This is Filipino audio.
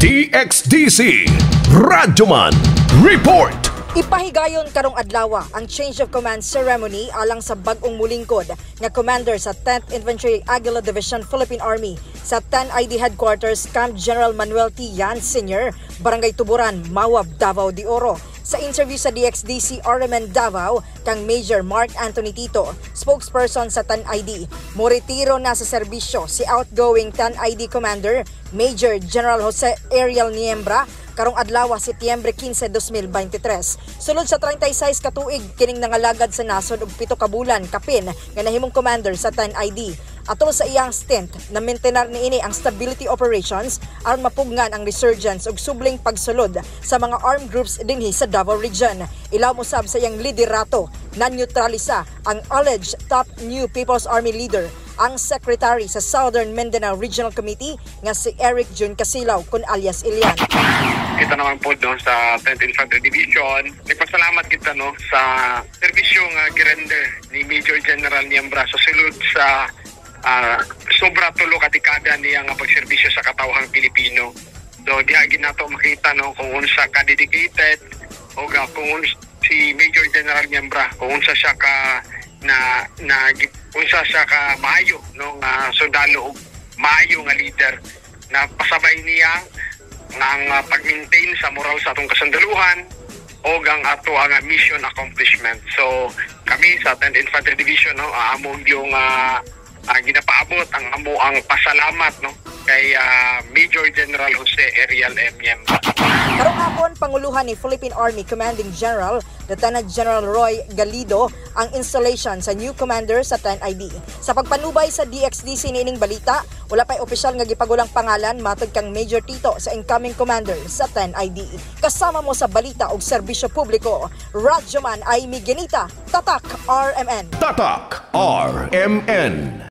DXDC Radyoman Report. Ipahigayon karong adlaw ang change of command ceremony alang sa bag-ong mulingkod nga commander sa 10th Infantry Aguila Division Philippine Army sa 10 ID Headquarters Camp General Manuel T. Yan Sr., Barangay Tuburan, Mawab, Davao de Oro. Sa interview sa DXDC RMN Davao, kang Major Mark Anthony Tito, spokesperson sa 10 ID, moretiro na sa serbisyo si outgoing 10 ID Commander Major General Jose Ariel Niembra karong adlaw Setyembre 15, 2023. Sulod sa 36 ka tuig kining nangalagad sa nasod og 7 ka bulan kapin nga nahimong commander sa 10 ID. Atol sa iyang stint, na maintenar niini ang stability operations aron mapugnan ang resurgence ug subling pagsulod sa mga armed groups dinhi sa Davao Region. Ilaw mo sab sa iyang liderato na neutralisa ang alleged top new People's Army leader, ang Secretary sa Southern Mindanao Regional Committee nga si Eric Jun Casilaw kun alias Ilian. Kita naman po doon sa 10th Infantry Division. Nagpasalamat kita sa serbisyo nga girender ni Major General Niembra sa sulod sa sobra tulo ka dekada niya nga pagserbisyo sa katawhang Pilipino. So diha nato makita kung unsa ka dedicated o kung si Major General Niembra kung unsa siya ka unsa siya ka maayo nga sundalo ug maayo nga leader na pasabay niya ang pag-maintain sa moral sa atong kasundaluhan o ang ato ang mission accomplishment. So kami sa 10th Infantry Division amo yung ginapaabot ang pasalamat kay Major General Jose Ariel M. Niembra. Karong hapon, Panguluhan ni Philippine Army Commanding General Lieutenant General Roy Galido ang installation sa new commander sa 10 ID. Sa pagpanubay sa DXDC niining balita, wala pa'y opisyal nga gipagulang pangalan matod kang Major Tito sa incoming commander sa 10 ID. Kasama mo sa balita ug serbisyo publiko, Radyoman ay Miguelita, Tatak RMN. Tatak RMN.